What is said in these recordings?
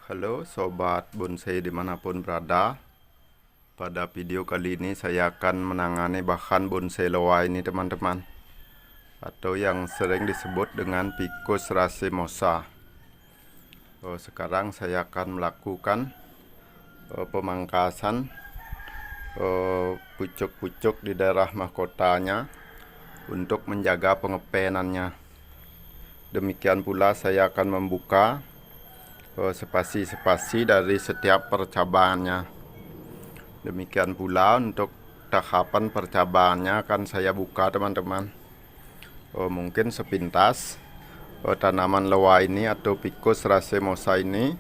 Halo sobat bonsai dimanapun berada. Pada video kali ini saya akan menangani bahan bonsai loa ini teman-teman, atau yang sering disebut dengan Ficus racemosa. Sekarang saya akan melakukan pemangkasan pucuk-pucuk di daerah mahkotanya untuk menjaga pengepenannya. Demikian pula saya akan membuka spasi-spasi dari setiap percabangannya. Demikian pula untuk tahapan percabangannya akan saya buka teman-teman. Mungkin sepintas tanaman loa ini atau Ficus racemosa ini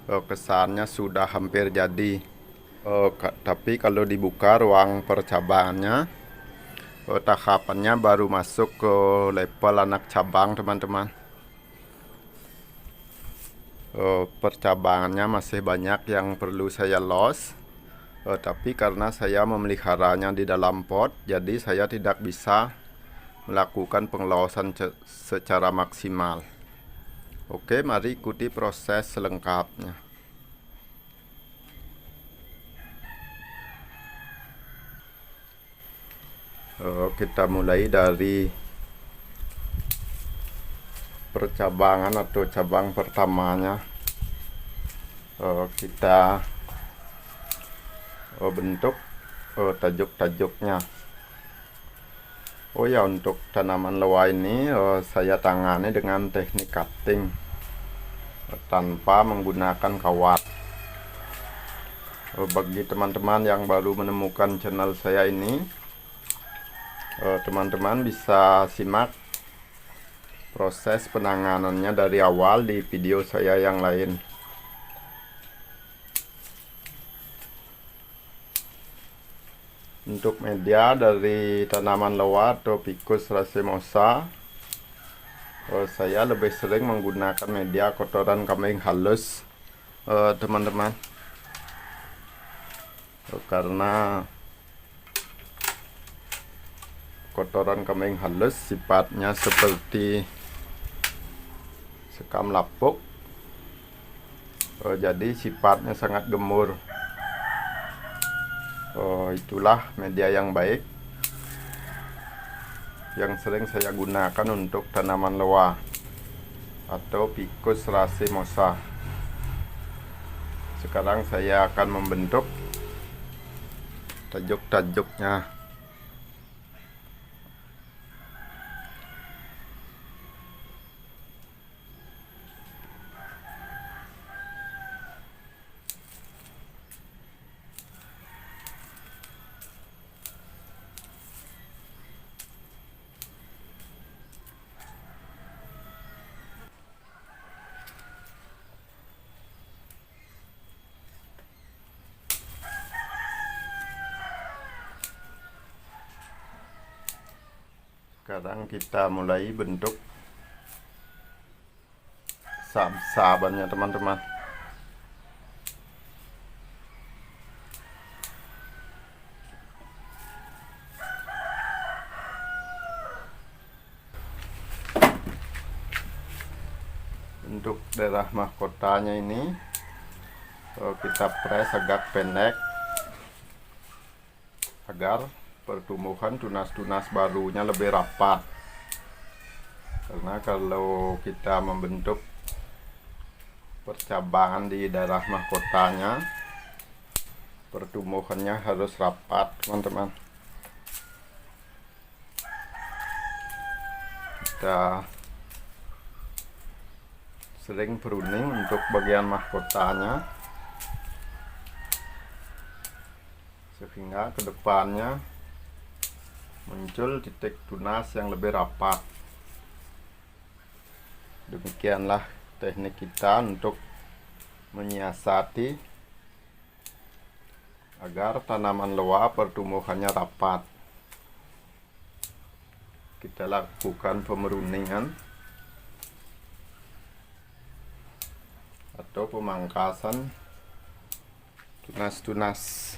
kesannya sudah hampir jadi. Tapi kalau dibuka ruang percabangannya, tahapannya baru masuk ke level anak cabang teman-teman. Percabangannya masih banyak yang perlu saya los, tapi karena saya memeliharanya di dalam pot, jadi saya tidak bisa melakukan pengelosan secara maksimal. Oke, mari ikuti proses selengkapnya. Kita mulai dari percabangan atau cabang pertamanya. Kita bentuk tajuk-tajuknya. Untuk tanaman loa ini saya tangani dengan teknik cutting tanpa menggunakan kawat. Bagi teman-teman yang baru menemukan channel saya ini, teman-teman bisa simak proses penanganannya dari awal di video saya yang lain. Untuk media dari tanaman loa atau Ficus racemosa, saya lebih sering menggunakan media kotoran kambing halus teman-teman, karena kotoran kambing halus sifatnya seperti sekam lapuk, jadi sifatnya sangat gemur. Itulah media yang baik yang sering saya gunakan untuk tanaman loa atau Ficus racemosa. Sekarang saya akan membentuk tajuk-tajuknya. Sekarang kita mulai bentuk sabannya teman-teman. Untuk daerah mahkotanya ini kita press agak pendek agar pertumbuhan tunas-tunas barunya lebih rapat. Karena kalau kita membentuk percabangan di daerah mahkotanya, pertumbuhannya harus rapat teman-teman. Kita sering pruning untuk bagian mahkotanya sehingga kedepannya muncul titik tunas yang lebih rapat. Demikianlah teknik kita untuk menyiasati agar tanaman loa pertumbuhannya rapat. Kita lakukan pemeruningan atau pemangkasan tunas-tunas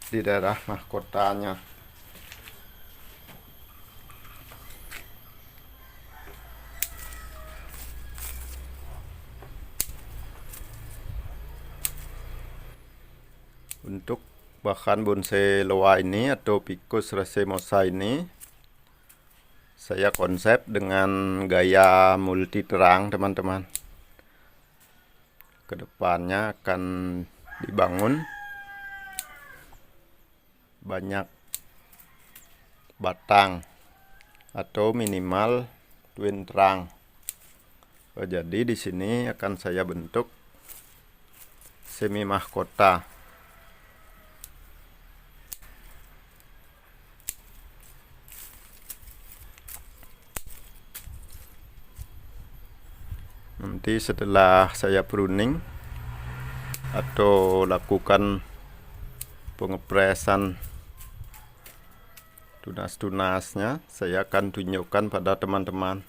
di daerah mahkotanya. Untuk bahan bonsai loa ini atau Ficus racemosa ini saya konsep dengan gaya multi terang, teman-teman. Kedepannya akan dibangun banyak batang atau minimal twin terang. Jadi di sini akan saya bentuk semi mahkota. Nanti setelah saya pruning atau lakukan pengepresan tunas-tunasnya, saya akan tunjukkan pada teman-teman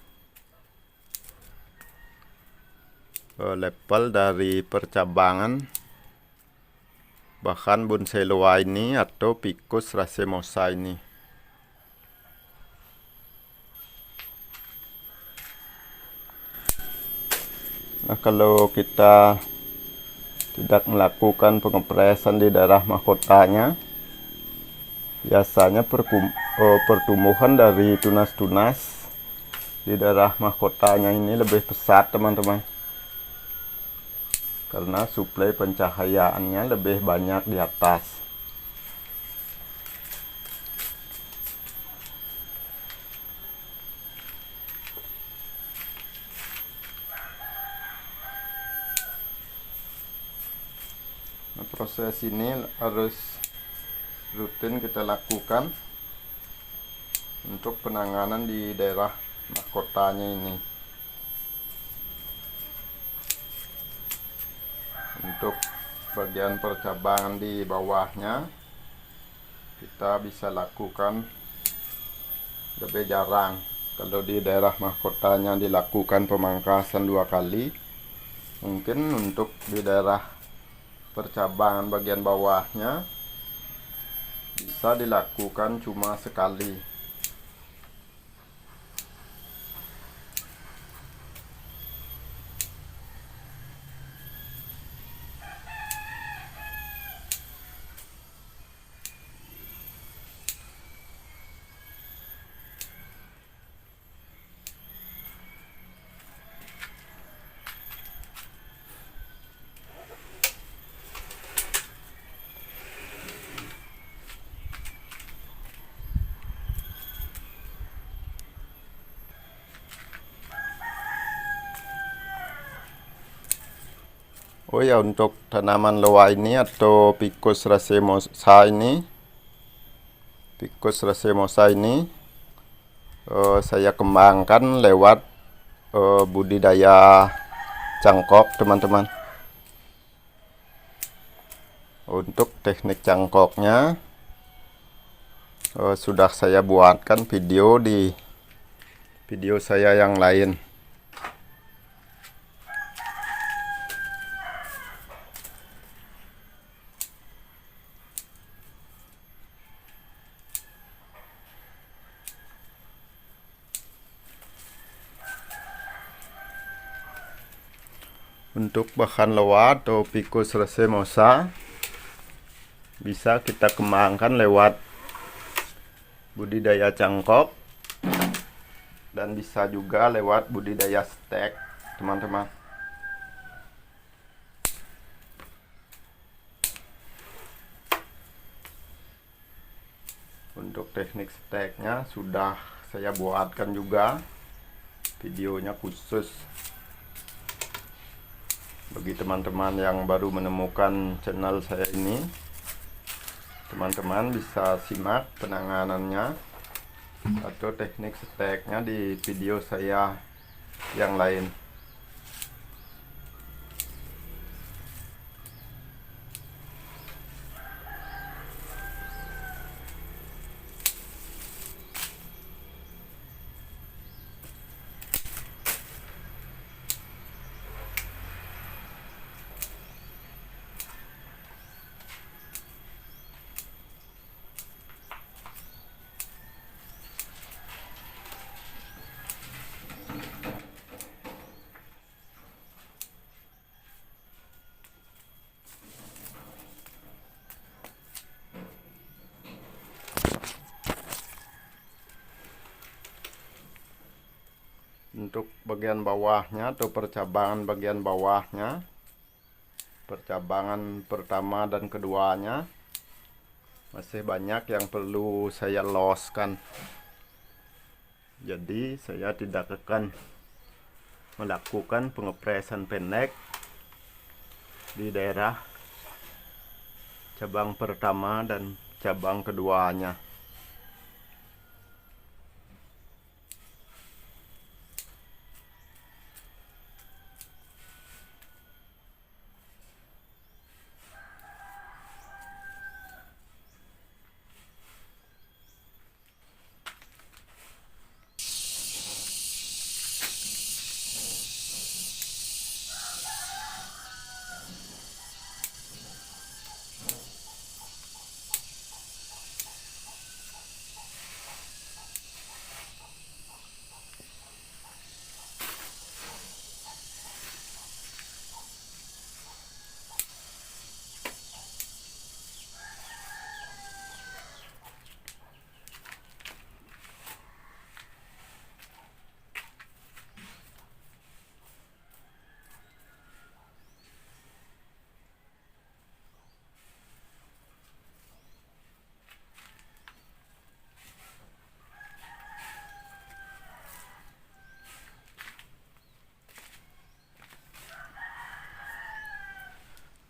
level dari percabangan bahan bonsai loa ini atau Ficus racemosa ini. Nah, kalau kita tidak melakukan pengepresan di daerah mahkotanya, biasanya pertumbuhan dari tunas-tunas di daerah mahkotanya ini lebih pesat, teman-teman, karena suplai pencahayaannya lebih banyak di atas. Nah, proses ini harus rutin kita lakukan untuk penanganan di daerah mahkotanya ini. Untuk bagian percabangan di bawahnya kita bisa lakukan lebih jarang. Kalau di daerah mahkotanya dilakukan pemangkasan 2 kali, mungkin untuk di daerah percabangan bagian bawahnya bisa dilakukan cuma sekali. Oh ya, untuk tanaman loa ini atau Ficus racemosa ini, saya kembangkan lewat budidaya cangkok, teman-teman. Untuk teknik cangkoknya sudah saya buatkan video di video saya yang lain. Untuk bahan loa atau Ficus racemosa bisa kita kembangkan lewat budidaya cangkok dan bisa juga lewat budidaya stek, teman-teman. Untuk teknik steknya sudah saya buatkan juga videonya khusus bagi teman-teman yang baru menemukan channel saya ini. Teman-teman bisa simak penanganannya atau teknik steknya di video saya yang lain. untuk bagian bawahnya atau percabangan bagian bawahnya, percabangan pertama dan keduanya, masih banyak yang perlu saya loskan. Jadi saya tidak akan melakukan pengepresan pendek di daerah cabang pertama dan cabang keduanya.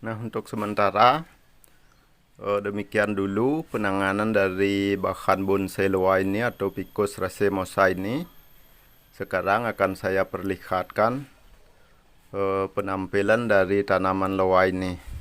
Nah, untuk sementara demikian dulu penanganan dari bahan bonsai loa ini atau Ficus racemosa ini. Sekarang akan saya perlihatkan penampilan dari tanaman loa ini.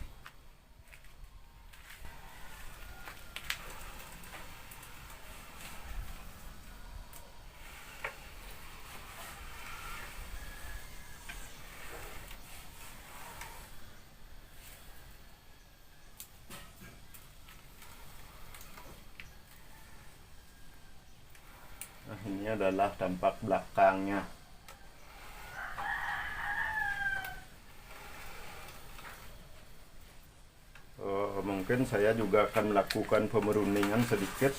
Nah, ini adalah tampak belakangnya. Mungkin saya juga akan melakukan pemeruningan sedikit,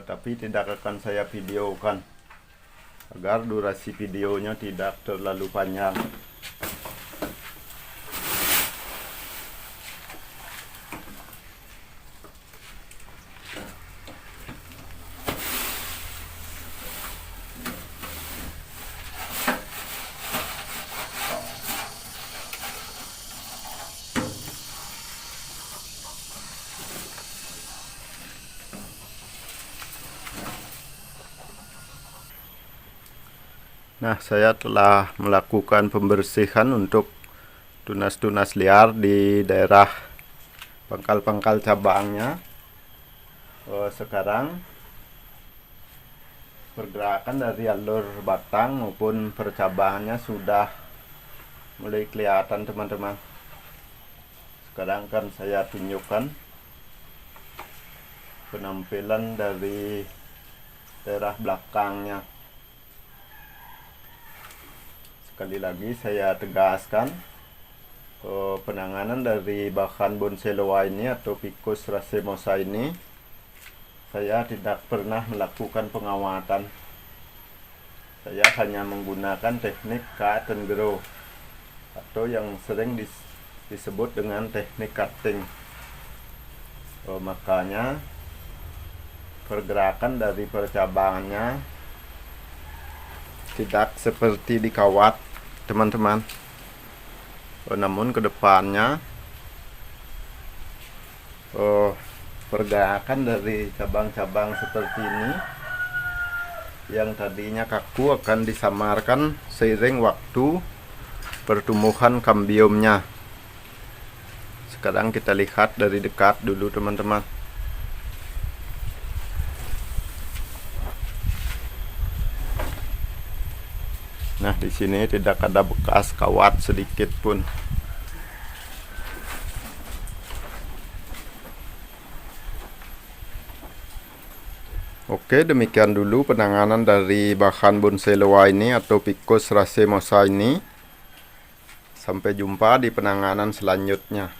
tapi tidak akan saya videokan agar durasi videonya tidak terlalu panjang. Nah, saya telah melakukan pembersihan untuk tunas-tunas liar di daerah pangkal-pangkal cabangnya. Sekarang pergerakan dari alur batang maupun percabangannya sudah mulai kelihatan, teman-teman. Sekarang akan saya tunjukkan penampilan dari daerah belakangnya. Sekali lagi saya tegaskan, penanganan dari bahan bonsai loa ini atau Ficus racemosa ini, saya tidak pernah melakukan pengawatan. Saya hanya menggunakan teknik cut and grow atau yang sering disebut dengan teknik cutting. Makanya pergerakan dari percabangannya tidak seperti di kawat, teman-teman. Namun kedepannya pergerakan dari cabang-cabang seperti ini yang tadinya kaku akan disamarkan seiring waktu pertumbuhan kambiumnya. Sekarang kita lihat dari dekat dulu, teman-teman. Nah, di sini tidak ada bekas kawat sedikit pun. Oke, demikian dulu penanganan dari bahan bonsai loa ini atau Ficus racemosa ini. Sampai jumpa di penanganan selanjutnya.